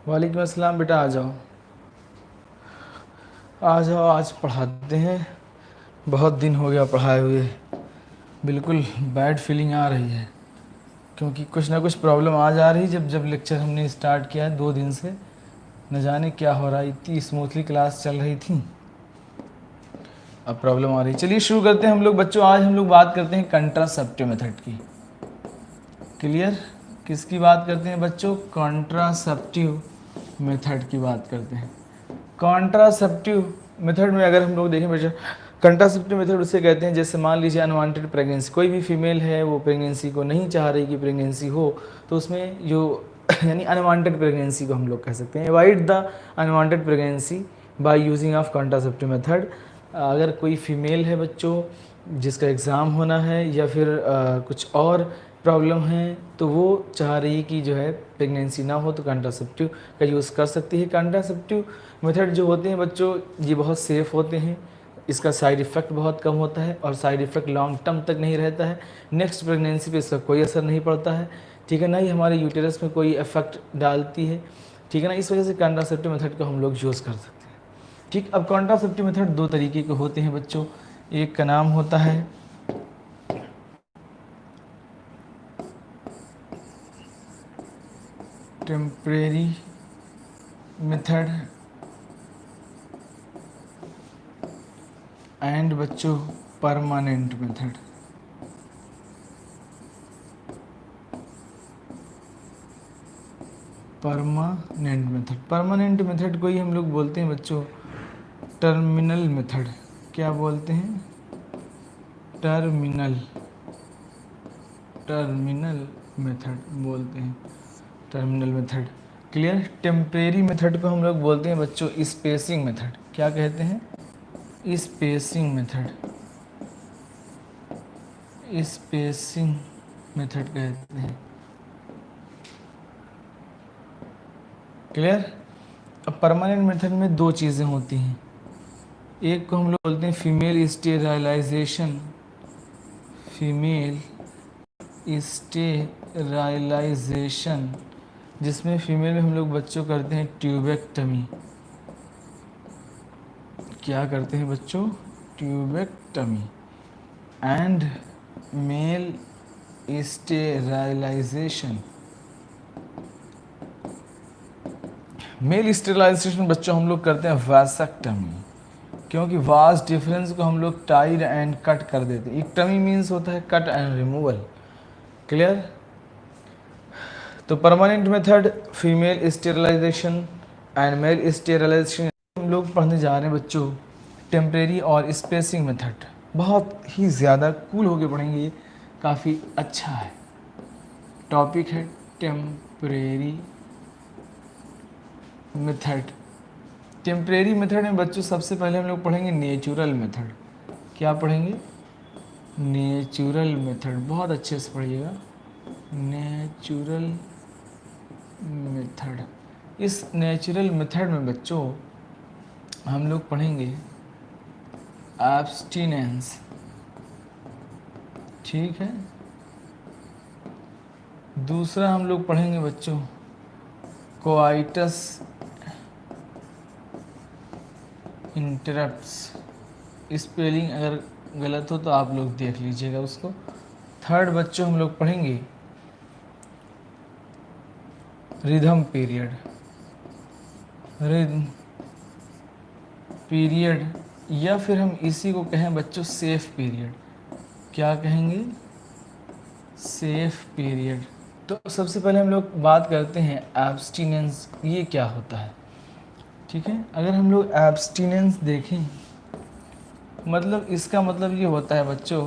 वालेकुम अस्सलाम बेटा, आ जाओ आ जाओ, आज पढ़ाते हैं। बहुत दिन हो गया पढ़ाए हुए। बिल्कुल बैड फीलिंग आ रही है क्योंकि कुछ ना कुछ प्रॉब्लम आ जा रही। जब लेक्चर हमने स्टार्ट किया है 2 दिन से, न जाने क्या हो रहा है। इतनी स्मूथली क्लास चल रही थी, अब प्रॉब्लम आ रही। चलिए शुरू करते हैं हम लोग बच्चों। आज हम लोग बात करते हैं कंट्रासेप्टिव मेथड की। क्लियर? किसकी बात करते हैं बच्चों? कॉन्ट्रासेप्टिव मेथड की बात करते हैं। कॉन्ट्रासेप्टिव मेथड में अगर हम लोग देखें बच्चों, कंट्रासेप्टिव मेथड उसे कहते हैं जैसे मान लीजिए अनवांटेड प्रेगनेंसी, कोई भी फीमेल है वो प्रेगनेंसी को नहीं चाह रही कि प्रेगनेंसी हो, तो उसमें जो यानी अनवांटेड प्रेगनेंसी को हम लोग कह सकते हैं avoid the unwanted pregnancy by using of contraceptive method. अगर कोई फीमेल है बच्चों जिसका एग्ज़ाम होना है या फिर कुछ और प्रॉब्लम है, तो वो चाह रही है कि जो है प्रेगनेंसी ना हो, तो कंट्रासेप्टिव का यूज़ कर सकती है। कंट्रासेप्टिव मेथड जो होते हैं बच्चों, ये बहुत सेफ़ होते हैं। इसका साइड इफ़ेक्ट बहुत कम होता है और साइड इफ़ेक्ट लॉन्ग टर्म तक नहीं रहता है। नेक्स्ट प्रेगनेंसी पे इसका कोई असर नहीं पड़ता है, ठीक है ना। ही हमारे यूटेरस में कोई इफेक्ट डालती है, ठीक है ना। इस वजह से कंट्रासेप्टिव मेथड को हम लोग यूज़ कर सकते हैं। ठीक, अब कॉन्ट्रासेप्टिव मेथड 2 तरीके के होते हैं बच्चों। एक का नाम होता है टेम्परेरी मेथड एंड बच्चों परमानेंट मेथड। परमानेंट मेथड को ही हम लोग बोलते हैं बच्चों टर्मिनल मेथड। क्या बोलते हैं? टर्मिनल मेथड बोलते हैं, terminal method. Clear? Temporary method को हम लोग बोलते हैं बच्चों स्पेसिंग मेथड। क्या कहते हैं? Spacing method. स्पेसिंग मेथड कहते हैं। क्लियर? अब परमानेंट मेथड में 2 चीज़ें होती हैं। एक को हम लोग बोलते हैं फीमेल स्टेरिलाइजेशन, जिसमें फीमेल में हम लोग बच्चों करते हैं ट्यूबेक्टमी। क्या करते हैं बच्चों? Tubectomy. And male sterilization. Male sterilization बच्चों हम लोग करते हैं वैसेक्टमी, क्योंकि वास्ट डिफरेंस को हम लोग टाइड एंड कट कर देते हैं। इक्टमी मीन्स होता है कट एंड रिमूवल। क्लियर? तो permanent method female sterilization and male sterilization. हम लोग पढ़ने जा रहे हैं बच्चों टेम्परेरी और स्पेसिंग मेथड। बहुत ही ज़्यादा कूल होके पढ़ेंगे, ये काफ़ी अच्छा है। टॉपिक है टेम्परेरी मेथड। टेम्परेरी मेथड में बच्चों सबसे पहले हम लोग पढ़ेंगे नेचुरल मेथड। क्या पढ़ेंगे? Natural method. बहुत अच्छे से पढ़िएगा, नेचुरल मेथड। इस नेचुरल मेथड में बच्चों हम लोग पढ़ेंगे एब्स्टिनेंस, ठीक है। दूसरा हम लोग पढ़ेंगे बच्चों कोआइटस इंटरप्ट्स। स्पेलिंग अगर गलत हो तो आप लोग देख लीजिएगा उसको। थर्ड बच्चों हम लोग पढ़ेंगे रिदम पीरियड। रिदम पीरियड या फिर हम इसी को कहें बच्चों सेफ पीरियड। क्या कहेंगे? Safe period. तो सबसे पहले हम लोग बात करते हैं एब्स्टिनेंस, ये क्या होता है, ठीक है। अगर हम लोग एब्स्टिनेंस देखें, मतलब इसका मतलब ये होता है बच्चों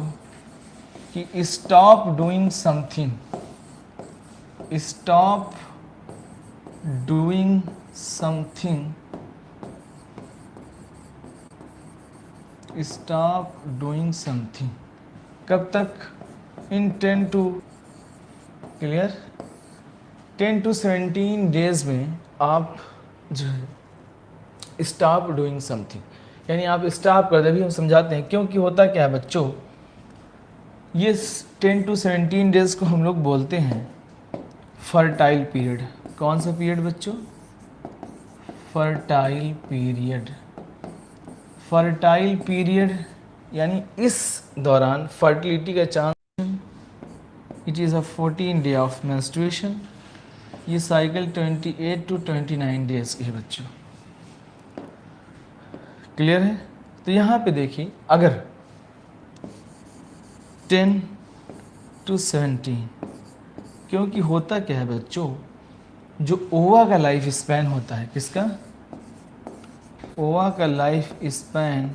कि stop doing something, stop doing something, stop doing something. कब तक? इन 10 टू, क्लियर, 10 to 17 डेज में आप जो है स्टॉप डूइंग समथिंग, यानी आप स्टॉप कर दे। अभी हम समझाते हैं क्योंकि होता क्या है बच्चों, ये 10 to 17 डेज को हम लोग बोलते हैं फर्टाइल पीरियड। कौन सा पीरियड बच्चों? Fertile period. फर्टाइल पीरियड यानी इस दौरान फर्टिलिटी का chance, it is a 14 day of menstruation. ये साइकिल 28 to 29 डेज की है बच्चों। क्लियर है? तो यहाँ पे देखिए, अगर 10 to 17, क्योंकि होता क्या है बच्चों, जो ओवा का लाइफ स्पैन होता है, किसका? ओवा का लाइफ स्पैन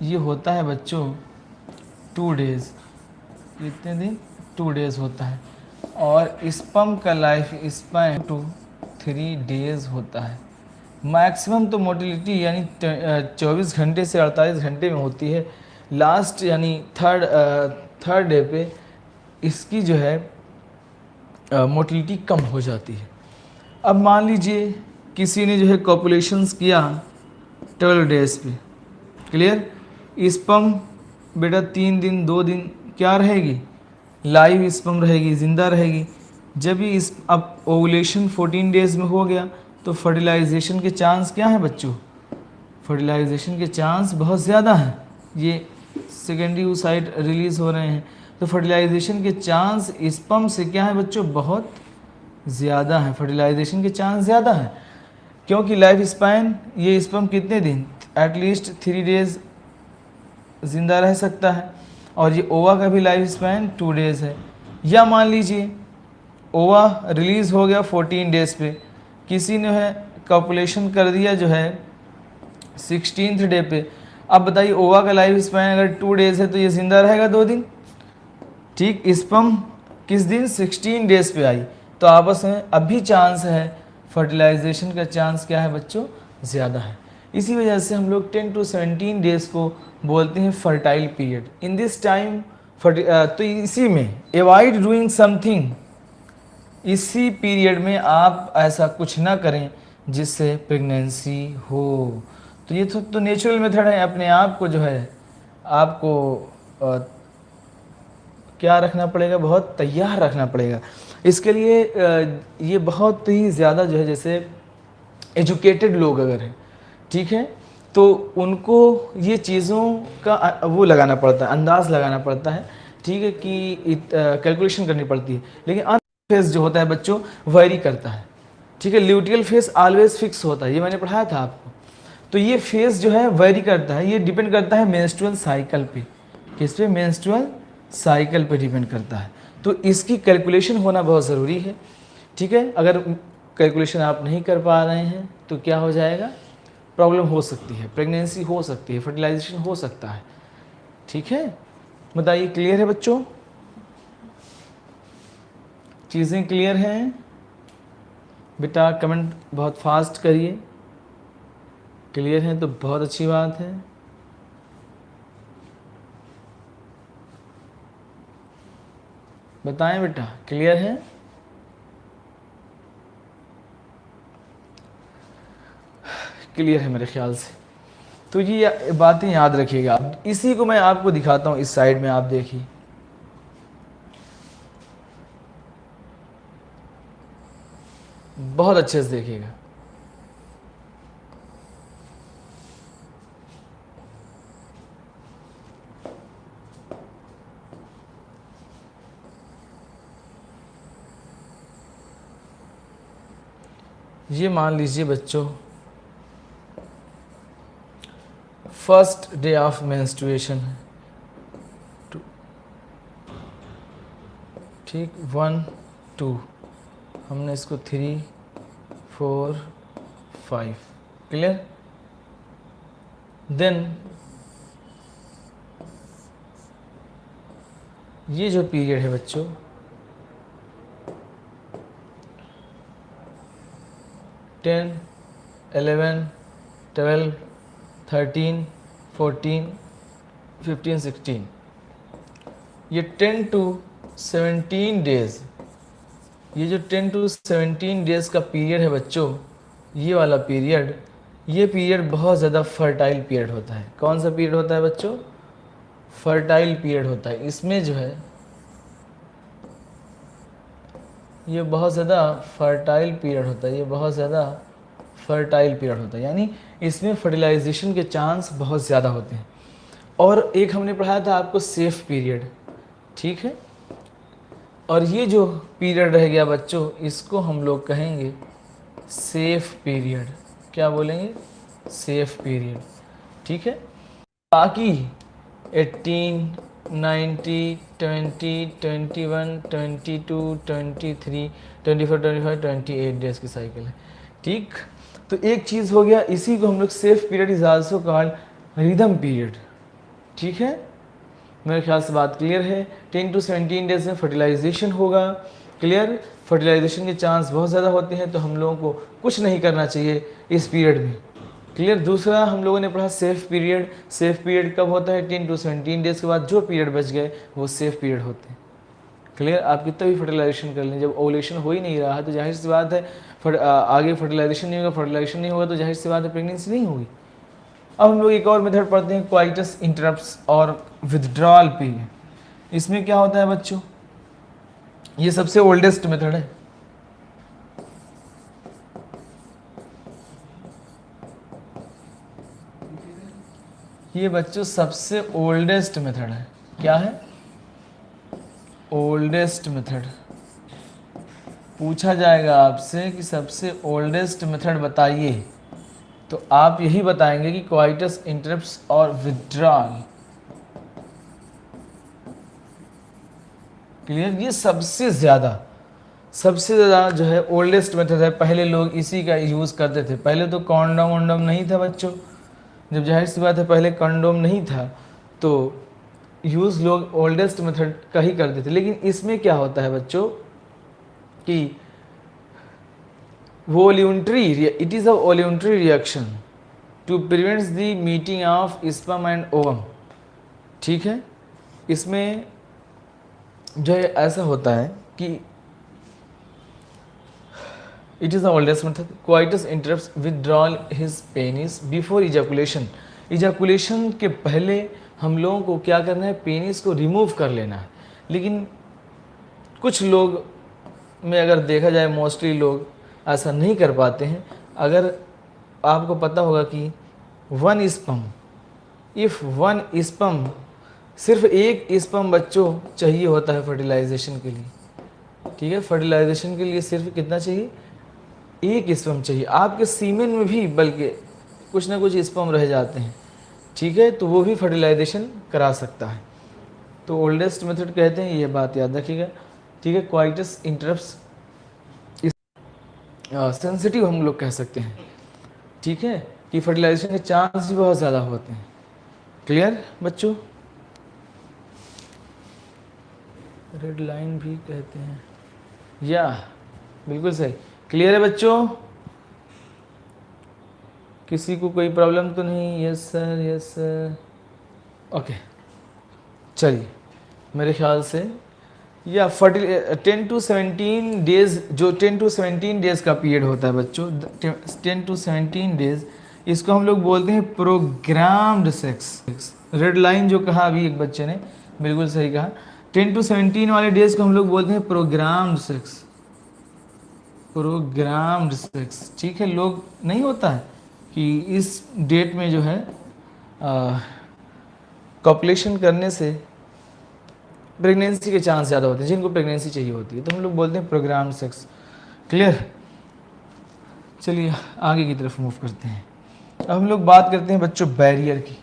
ये होता है बच्चों 2 डेज। कितने दिन? 2 डेज होता है। और स्पर्म का लाइफ स्पैन 3 डेज होता है। मैक्सिमम तो मोटिलिटी यानी 24 घंटे से 48 घंटे में होती है। लास्ट यानी थर्ड डे पे इसकी जो है मोटिलिटी कम हो जाती है। अब मान लीजिए किसी ने जो है कॉपुलेशंस किया 12 डेज पे, क्लियर? स्पर्म बेटा 3 दिन 2 दिन क्या रहेगी? लाइव स्पर्म रहेगी, ज़िंदा रहेगी। जब भी इस अब ओवुलेशन 14 डेज में हो गया तो फर्टिलाइजेशन के चांस क्या है बच्चों? फर्टिलाइजेशन के चांस बहुत ज़्यादा हैं। ये सेकेंडरी oocyte रिलीज़ हो रहे हैं, तो फर्टिलाइजेशन के चांस स्पर्म से क्या है बच्चों? बहुत ज़्यादा है। फर्टिलाइजेशन के चांस ज़्यादा हैं क्योंकि लाइफ स्पैन ये स्पर्म कितने दिन? एटलीस्ट 3 डेज ज़िंदा रह सकता है। और ये ओवा का भी लाइफ स्पैन 2 डेज है। या मान लीजिए ओवा रिलीज़ हो गया 14 डेज पे, किसी ने है कॉपुलेशन कर दिया जो है 16th डे पे। अब बताइए ओवा का लाइफ स्पैन अगर 2 डेज है तो ये ज़िंदा रहेगा 2 दिन। ठीक, स्पर्म किस दिन? 16 डेज पे आई, तो आपस में अभी चांस है, फर्टिलाइजेशन का चांस क्या है बच्चों? ज़्यादा है। इसी वजह से हम लोग 10 to 17 डेज को बोलते हैं fertile period. In this time तो इसी में अवॉइड डूइंग समथिंग, इसी पीरियड में आप ऐसा कुछ ना करें जिससे प्रेगनेंसी हो। तो ये तो नेचुरल मेथड है। अपने आप को जो है आपको क्या रखना पड़ेगा? बहुत तैयार रखना पड़ेगा। इसके लिए ये बहुत ही ज़्यादा जो है, जैसे एजुकेटेड लोग अगर हैं, ठीक है, तो उनको ये चीज़ों का वो लगाना पड़ता है, अंदाज़ लगाना पड़ता है, ठीक है, कि कैलकुलेशन करनी पड़ती है। लेकिन फेस जो होता है बच्चों वेरी करता है, ठीक है। ल्यूटियल फेस ऑलवेज फिक्स होता है, ये मैंने पढ़ाया था आपको। तो ये फेस जो है वेरी करता है, ये डिपेंड करता है मेंस्ट्रुअल साइकिल पे। किस पे? मेंस्ट्रुअल साइकिल पे डिपेंड करता है। तो इसकी कैलकुलेशन होना बहुत ज़रूरी है, ठीक है। अगर कैलकुलेशन आप नहीं कर पा रहे हैं तो क्या हो जाएगा? प्रॉब्लम हो सकती है, प्रेगनेंसी हो सकती है, फर्टिलाइजेशन हो सकता है, ठीक है। बताइए, क्लियर है बच्चों? चीज़ें क्लियर हैं? बेटा कमेंट बहुत फास्ट करिए। क्लियर है तो बहुत अच्छी बात है। बताएं बेटा, क्लियर है? क्लियर है मेरे ख्याल से। तो ये बातें याद रखिएगा। इसी को मैं आपको दिखाता हूँ, इस साइड में आप देखिए, बहुत अच्छे से देखिएगा। ये मान लीजिए बच्चों फर्स्ट डे ऑफ मेंस्ट्रुएशन है, ठीक, 1 2, हमने इसको 3 4 5, क्लियर। देन ये जो पीरियड है बच्चों, टेन 11 12 13 14 15 16, ये 10 to 17 डेज, ये जो 10 to 17 डेज का पीरियड है बच्चों, ये वाला पीरियड, ये पीरियड बहुत ज़्यादा फर्टाइल पीरियड होता है। कौन सा पीरियड होता है बच्चों? फर्टाइल पीरियड होता है। इसमें जो है ये बहुत ज़्यादा फर्टाइल पीरियड होता है, ये बहुत ज़्यादा फर्टाइल पीरियड होता है, यानी इसमें फर्टिलाइजेशन के चांस बहुत ज़्यादा होते हैं। और एक हमने पढ़ाया था आपको सेफ पीरियड, ठीक है। और ये जो पीरियड रह गया बच्चों, इसको हम लोग कहेंगे सेफ पीरियड। क्या बोलेंगे? सेफ पीरियड, ठीक है। बाकी 18, 90, 20, 21, 22, 23, 24, 25, 28 डेज की साइकिल है, ठीक। तो एक चीज़ हो गया, इसी को हम लोग safe period is also called rhythm period, ठीक है। मेरे ख्याल से बात क्लियर है। 10 to 17 डेज में फर्टिलाइजेशन होगा, क्लियर। फर्टिलाइजेशन के चांस बहुत ज़्यादा होते हैं, तो हम लोगों को कुछ नहीं करना चाहिए इस पीरियड में, क्लियर। दूसरा हम लोगों ने पढ़ा सेफ पीरियड। सेफ पीरियड कब होता है? 10 to 17 डेज के बाद जो पीरियड बच गए वो सेफ पीरियड होते हैं, क्लियर। आप कितना भी फर्टिलाइजेशन कर लें, जब ओवुलेशन हो ही नहीं रहा है तो जाहिर सी बात है आगे फर्टिलाइजेशन नहीं होगा, फर्टिलाइजेशन नहीं होगा तो जाहिर सी बात है प्रेगनेंसी नहीं होगी। अब हम लोग एक और मेथड पढ़ते हैं, क्वाइटस इंटरप्ट्स और विथड्रॉल पीरियड। इसमें क्या होता है बच्चों? ये सबसे ओल्डेस्ट मेथड है, ये बच्चों सबसे ओल्डेस्ट मेथड है। क्या है? Oldest method. पूछा जाएगा आपसे कि सबसे ओल्डेस्ट मेथड बताइए, तो आप यही बताएंगे कि क्वाइटस इंटरप्ट्स और विथड्रॉल, क्लियर। ये सबसे ज़्यादा जो है ओल्डेस्ट मेथड है। पहले लोग इसी का यूज़ करते थे। पहले तो कॉन्डोम वोंडोम नहीं था बच्चों, जब जाहिर सी बात है पहले कंडोम नहीं था तो यूज़ लोग ओल्डेस्ट मेथड का ही करते थे। लेकिन इसमें क्या होता है बच्चों कि it is a voluntary reaction to prevents the meeting of sperm and ovum, ठीक है। इसमें जो है ऐसा होता है कि it is the oldest method. Coitus interrupts withdrawal his penis before ejaculation. Ejaculation के पहले हम लोगों को क्या करना है? पेनिस को रिमूव कर लेना है। लेकिन कुछ लोग में अगर देखा जाए, मोस्टली लोग ऐसा नहीं कर पाते हैं। अगर आपको पता होगा कि वन स्पर्म, सिर्फ एक स्पर्म बच्चों चाहिए होता है फर्टिलाइजेशन के लिए, ठीक है। फर्टिलाइजेशन के लिए सिर्फ कितना चाहिए? एक स्पर्म चाहिए। आपके सीमेन में भी बल्कि कुछ ना कुछ स्पर्म रह जाते हैं, ठीक है, तो वो भी फर्टिलाइजेशन करा सकता है। तो ओल्डेस्ट मेथड कहते हैं, ये बात याद रखिएगा, ठीक है। क्वाइटस इंटरप्ट्स सेंसिटिव हम लोग कह सकते हैं, ठीक है, कि फर्टिलाइजेशन के चांस भी बहुत ज़्यादा होते हैं, क्लियर बच्चों। रेड लाइन भी कहते हैं, या बिल्कुल सही, क्लियर है बच्चों। किसी को कोई प्रॉब्लम तो नहीं? Yes sir, yes sir, okay. चलिए, मेरे ख्याल से या 10 to 17 डेज, जो 10 to 17 डेज का पीरियड होता है बच्चों, 10 to 17 डेज, इसको हम लोग बोलते हैं प्रोग्राम्ड सेक्स। रेड लाइन जो कहा अभी एक बच्चे ने, बिल्कुल सही कहा। 10 to 17 वाले डेज को हम लोग बोलते हैं प्रोग्राम्ड सेक्स, प्रोग्राम्ड सेक्स, ठीक है। लोग नहीं होता है कि इस डेट में जो है कॉपुलेशन करने से प्रेगनेंसी के चांस ज़्यादा होते हैं, जिनको प्रेगनेंसी चाहिए होती है, तो हम लोग बोलते हैं प्रोग्राम सेक्स, क्लियर। चलिए आगे की तरफ मूव करते हैं। अब हम लोग बात करते हैं बच्चों बैरियर की।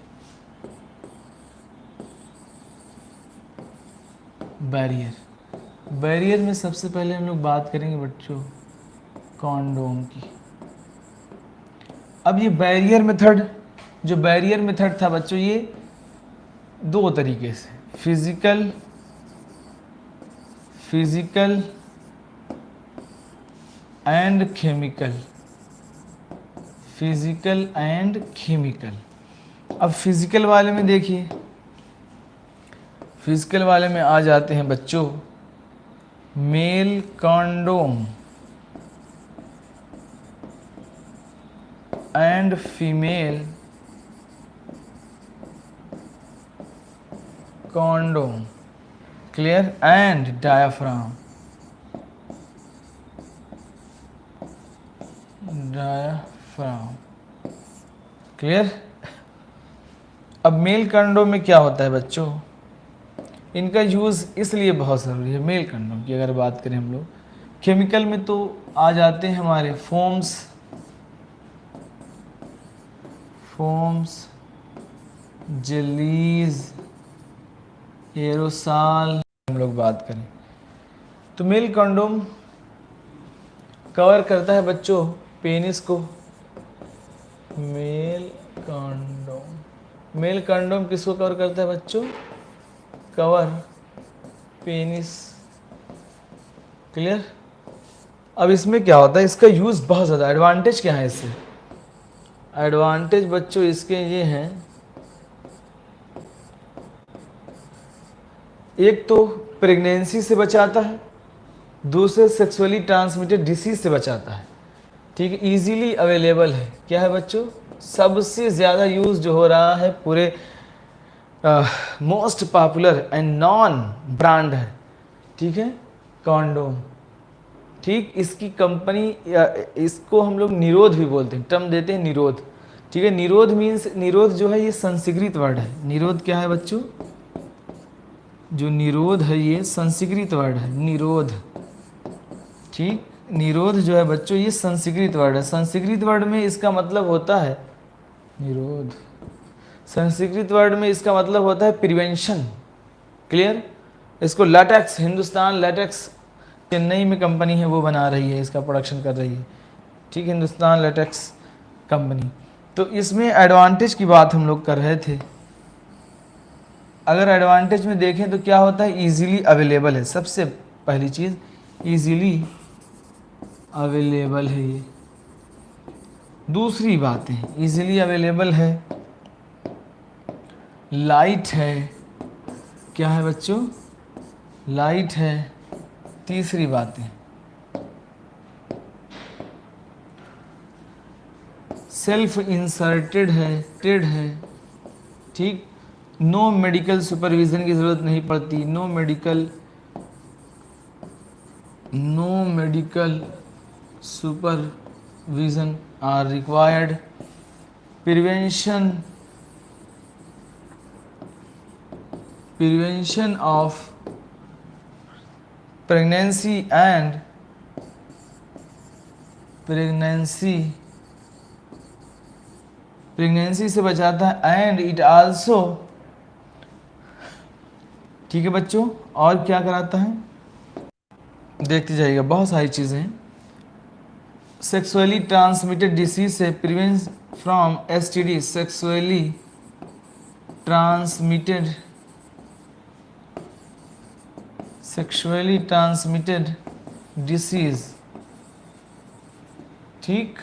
बैरियर में सबसे पहले हम लोग बात करेंगे बच्चों कॉन्डोम की। अब ये बैरियर मेथड था बच्चों, ये दो तरीके से, physical and chemical, physical and chemical. अब फिजिकल वाले में देखिए, फिजिकल वाले में आ जाते हैं बच्चों male condom and female condom, clear, and diaphragm, diaphragm. Clear. अब मेल कंडोम में क्या होता है बच्चों, इनका यूज़ इसलिए बहुत ज़रूरी है। मेल कंडोम की अगर बात करें हम लोग, केमिकल में तो आ जाते हैं हमारे फोम्स, जेलीज, एरोसाल। हम लोग बात करें तो मेल कंडोम कवर करता है बच्चों पेनिस को। मेल कंडोम किसको कवर करता है बच्चों, कवर पेनिस। क्लियर। अब इसमें क्या होता है, इसका यूज़ बहुत ज़्यादा, एडवांटेज क्या है इससे, एडवांटेज बच्चों इसके ये हैं, एक तो प्रेगनेंसी से बचाता है, दूसरे सेक्सुअली ट्रांसमिटेड डिसीज से बचाता है। ठीक है, इजीली अवेलेबल है। क्या है बच्चों, सबसे ज़्यादा यूज़ जो हो रहा है पूरे most popular and non brand है। ठीक है, कॉन्डोम। ठीक, इसकी कंपनी, इसको हम लोग निरोध भी बोलते हैं, टर्म देते हैं निरोध। ठीक है, निरोध मीन्स, निरोध जो है ये संस्कृत वर्ड है। निरोध क्या है बच्चों, जो निरोध है ये संस्कृत वर्ड है, निरोध। ठीक, निरोध जो है बच्चों ये संस्कृत वर्ड है। संस्कृत वर्ड में इसका मतलब होता है निरोध, संस्कृत वर्ड में इसका मतलब होता है प्रिवेंशन। क्लियर। इसको लैटेक्स, हिंदुस्तान लैटेक्स, चेन्नई में कंपनी है वो बना रही है, इसका प्रोडक्शन कर रही है। ठीक, हिंदुस्तान लैटेक्स कंपनी। तो इसमें एडवांटेज की बात हम लोग कर रहे थे। अगर एडवांटेज में देखें तो क्या होता है, इजीली अवेलेबल है। सबसे पहली चीज़ इजीली अवेलेबल है ये। दूसरी बात है इजीली अवेलेबल है, लाइट है। क्या है बच्चों, लाइट है। तीसरी बात है सेल्फ इंसर्टेड है, टेड है। ठीक, नो मेडिकल सुपरविजन की ज़रूरत नहीं पड़ती, no medical supervision are required. Prevention of pregnancy and pregnancy से बचाता है, एंड इट आल्सो। ठीक है बच्चों, और क्या कराता है, देखते जाइएगा, बहुत सारी चीज़ें हैं। सेक्सुअली ट्रांसमिटेड डिसीज से prevent from STD, sexually transmitted disease. ठीक,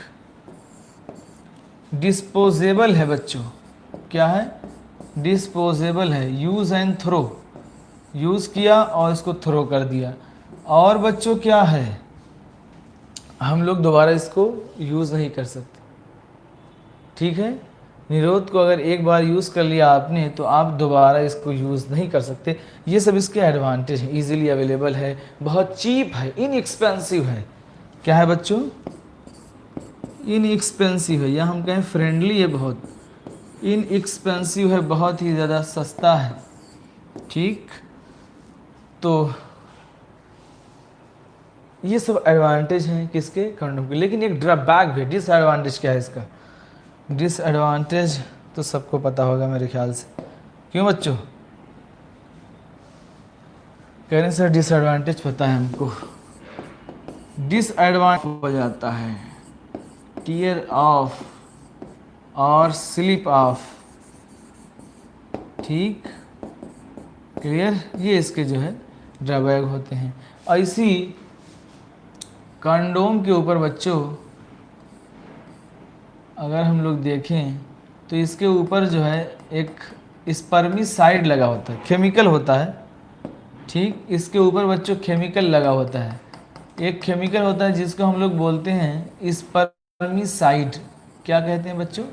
डिस्पोजेबल है बच्चों। क्या है, डिस्पोजेबल है, यूज एंड थ्रो, यूज किया और इसको थ्रो कर दिया। और बच्चों क्या है, हम लोग दोबारा इसको यूज नहीं कर सकते। ठीक है, निरोध को अगर एक बार यूज़ कर लिया आपने तो आप दोबारा इसको यूज़ नहीं कर सकते। ये सब इसके एडवांटेज हैं, इजीली अवेलेबल है, बहुत चीप है, इनएक्सपेंसिव है। क्या है बच्चों, इनएक्सपेंसिव है, या हम कहें फ्रेंडली है, बहुत इनएक्सपेंसिव है, बहुत ही ज़्यादा सस्ता है। ठीक, तो ये सब एडवांटेज हैं किसके, कंडोम के। लेकिन एक ड्रॉबैक भी, डिसएडवांटेज क्या है इसका, डिसएडवांटेज तो सबको पता होगा मेरे ख्याल से। क्यों बच्चों, कह रहे हैं सर डिसएडवांटेज पता है हमको। डिसएडवांटेज हो जाता है टीयर ऑफ और स्लिप ऑफ। ठीक, क्लियर, ये इसके जो है ड्रॉबैक होते हैं। ऐसी कंडोम के ऊपर बच्चों अगर हम लोग देखें तो इसके ऊपर जो है एक स्पर्मिसाइड लगा होता है, केमिकल होता है। ठीक, इसके ऊपर बच्चों केमिकल लगा होता है, एक केमिकल होता है जिसको हम लोग बोलते हैं स्पर्मिसाइड। क्या कहते हैं बच्चों,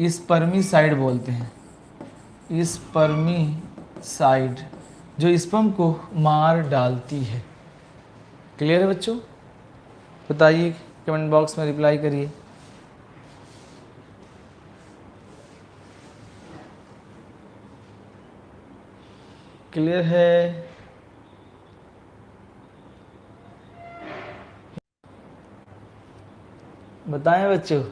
स्पर्मिसाइड बोलते हैं, स्पर्मिसाइड, जो स्पर्म को मार डालती है। क्लियर है बच्चों, बताइए कमेंट बॉक्स में रिप्लाई करिए। क्लियर है? बताएं बच्चों।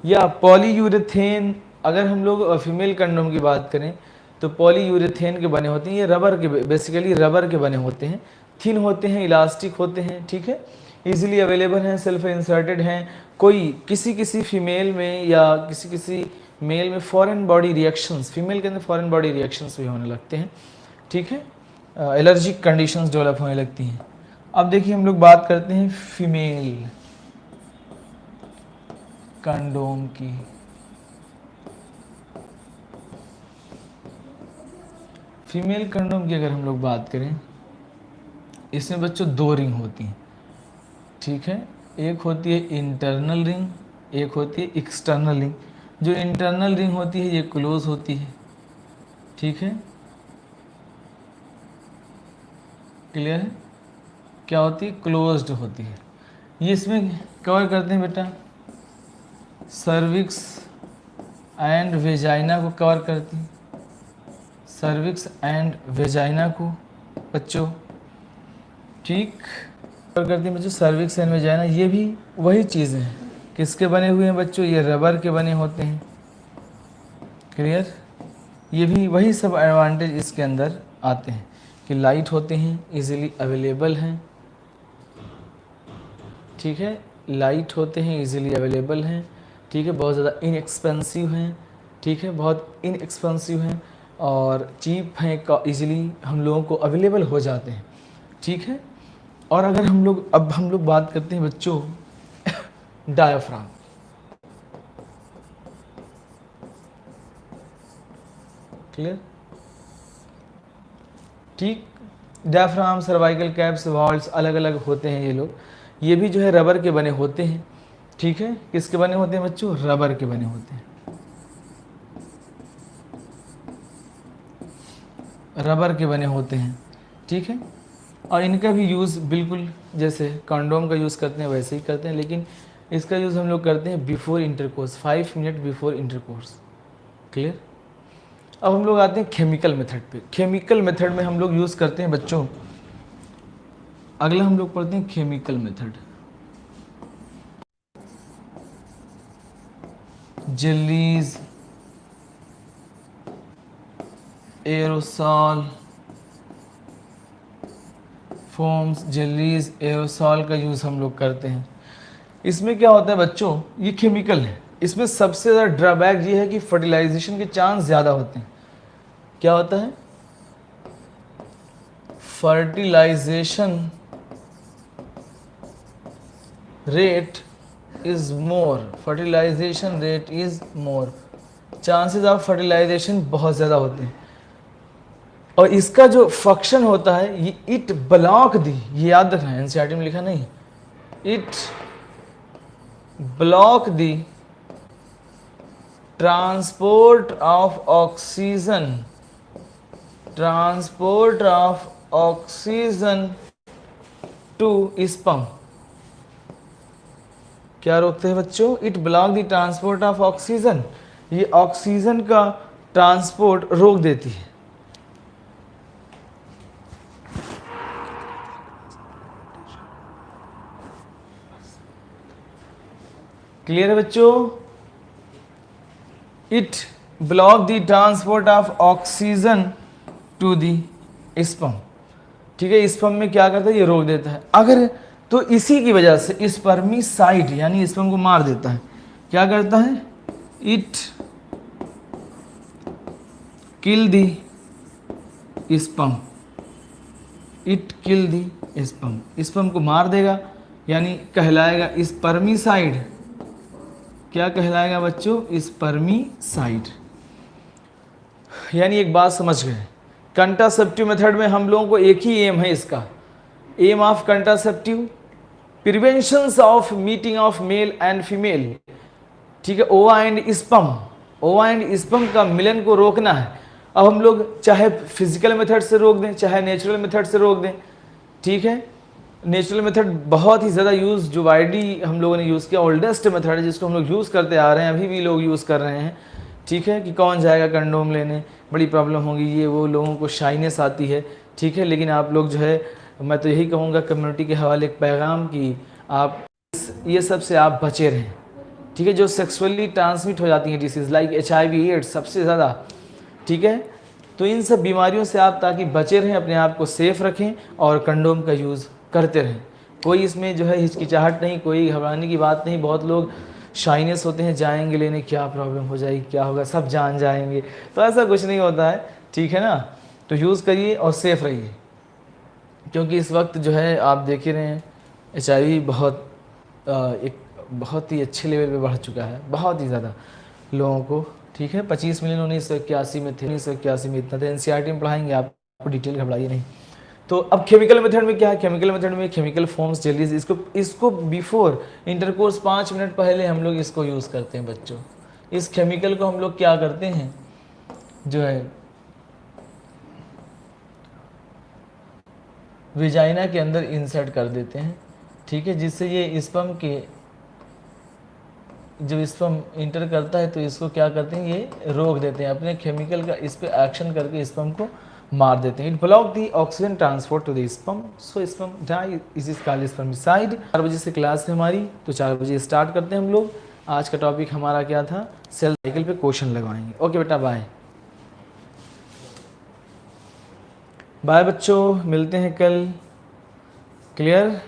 या पॉलीयूरेथेन, अगर हम लोग फीमेल कंडोम की बात करें तो पॉलीयूरेथेन के बने होते हैं। ये रबर के, बेसिकली रबर के बने होते हैं, थिन होते हैं, इलास्टिक होते हैं, ठीक है, इजीली अवेलेबल हैं, सेल्फ इंसर्टेड हैं। कोई किसी फीमेल में या किसी मेल में फॉरेन बॉडी रिएक्शंस, फीमेल के अंदर फॉरेन बॉडी रिएक्शंस भी होने लगते हैं, ठीक है, एलर्जिक कंडीशंस डेवलप होने लगती हैं। अब देखिए हम लोग बात करते हैं फीमेल कंडोम की। फीमेल कंडोम की अगर हम लोग बात करें, इसमें बच्चों 2 रिंग होती हैं, ठीक है, एक होती है इंटरनल रिंग, एक होती है एक्सटर्नल रिंग। जो इंटरनल रिंग होती है ये क्लोज होती है, ठीक है, क्लियर है? क्या होती है? क्लोज्ड होती है। ये इसमें कवर करते हैं बेटा सर्विक्स एंड वेजाइना को कवर करती है, सर्विक्स एंड वेजाइना को बच्चों, ठीक, कवर करती है बच्चों सर्विक्स एंड वेजाइना। ये भी वही चीज़ है, किसके बने हुए हैं बच्चों? ये रबर के बने होते हैं, क्लियर? ये भी वही सब एडवांटेज इसके अंदर आते हैं कि लाइट होते हैं, इजीली अवेलेबल हैं, ठीक है, लाइट होते हैं, इजीली अवेलेबल हैं, ठीक है, बहुत ज़्यादा इनएक्सपेंसिव हैं, ठीक है, बहुत इनएक्सपेंसिव हैं और चीप हैं, इजीली हम लोगों को अवेलेबल हो जाते हैं, ठीक है। और अगर हम लोग बात करते हैं बच्चों डायाफ्राम, क्लियर, ठीक, डायफ्राम, सर्वाइकल कैप्स, वॉल्स अलग अलग होते हैं ये लोग। ये भी जो है रबर के बने होते हैं, ठीक है, किसके बने होते हैं बच्चों? रबर के बने होते हैं, रबर के बने होते हैं, ठीक है। और इनका भी यूज़ बिल्कुल जैसे कंडोम का यूज़ करते हैं वैसे ही करते हैं, लेकिन इसका यूज़ हम लोग करते हैं before intercourse, 5 minute before intercourse, clear. अब हम लोग आते हैं केमिकल मेथड पे। केमिकल मेथड में हम लोग यूज़ करते हैं बच्चों, अगला हम लोग पढ़ते हैं chemical method. Jellies, aerosol, foams, jellies, aerosol का यूज़ हम लोग करते हैं। इसमें क्या होता है बच्चों? ये केमिकल है, इसमें सबसे ज़्यादा ड्रॉबैक ये है कि फर्टिलाइजेशन के चांस ज़्यादा होते हैं। क्या होता है? Fertilization rate is more, fertilization rate is more, chances of fertilization बहुत ज़्यादा होते हैं। और इसका जो फंक्शन होता है ये इट ब्लॉक दी, ये याद रखना है, एनसीईआरटी में लिखा नहीं, it block the transport of oxygen, transport of oxygen to sperm. क्या रोकते हैं बच्चों? It block the transport of oxygen, ये ऑक्सीजन का ट्रांसपोर्ट रोक देती है। क्लियर है बच्चों? It block the transport of oxygen to the sperm, ठीक है, स्पर्म में क्या करता है? ये रोक देता है। अगर तो इसी की वजह से स्पर्मिसाइड यानी स्पर्म को मार देता है। क्या करता है? It kill the sperm, it kill the sperm, sperm को मार देगा, यानी कहलाएगा स्पर्मिसाइड। क्या कहलाएगा बच्चों? स्पर्मिसाइड। यानी एक बात समझ गए, कंट्रासेप्टिव मेथड में हम लोगों को एक ही एम है, इसका aim of contraceptive prevention of meeting of male and female, ठीक है, ova and sperm, ova and sperm का मिलन को रोकना है। अब हम लोग चाहे फिजिकल मेथड से रोक दें, चाहे नेचुरल मेथड से रोक दें, ठीक है, नेचुरल मेथड बहुत ही ज़्यादा यूज़, जो वाइडली हम लोगों ने यूज़ किया, ओल्डेस्ट मेथड है जिसको हम लोग यूज़ करते आ रहे हैं, अभी भी लोग यूज़ कर रहे हैं। ठीक है, कि कौन जाएगा कंडोम लेने, बड़ी प्रॉब्लम होगी, ये वो, लोगों को शाइनेस आती है। ठीक है, लेकिन आप लोग जो है, मैं तो यही कहूँगा कम्युनिटी के हवाले एक पैगाम कि आप ये सब से आप बचे रहें। ठीक है, जो सेक्सुअली ट्रांसमिट हो जाती हैं डिसीज़ लाइक HIV एड्स सबसे ज़्यादा। ठीक है, तो इन सब बीमारियों से आप ताकि बचे रहें, अपने आप को सेफ़ रखें और कंडोम का यूज़ करते रहें। कोई इसमें जो है हिचकिचाहट नहीं, कोई घबराने की बात नहीं। बहुत लोग शाइनेस होते हैं, जाएंगे लेने, क्या प्रॉब्लम हो जाएगी, क्या होगा, सब जान जाएंगे, तो ऐसा कुछ नहीं होता है। ठीक है ना, तो यूज़ करिए और सेफ़ रहिए, क्योंकि इस वक्त जो है आप देख ही रहे हैं HIV बहुत एक बहुत ही अच्छे लेवल पे बढ़ चुका है, बहुत ही ज़्यादा लोगों को। ठीक है, 25 मिलियन 1981 में थे, 1981 में इतना था। NCERT में पढ़ाएंगे आपको, डिटेल घबराइए नहीं। तो अब केमिकल मेथड में क्या है, केमिकल मेथड में केमिकल फॉर्म्स जेलीज, इसको बिफोर इंटरकोर्स 5 मिनट पहले हम लोग इसको यूज़ करते हैं बच्चों। इस केमिकल को हम लोग क्या करते हैं, जो है विजाइना के अंदर इंसर्ट कर देते हैं। ठीक है, जिससे ये स्पर्म के, जब स्पर्म इंटर करता है तो इसको क्या करते हैं, ये रोक देते हैं, अपने केमिकल का इस पे एक्शन करके स्पर्म को मार देते हैं। It block the oxygen transport to the sperm, so sperm die, is called spermicide. 4 बजे से क्लास है हमारी, तो 4 बजे स्टार्ट करते हैं हम लोग। आज का टॉपिक हमारा क्या था, सेल साइकिल पे क्वेश्चन लगवाएंगे। ओके बेटा, बाय बाय बच्चों, मिलते हैं कल। क्लियर।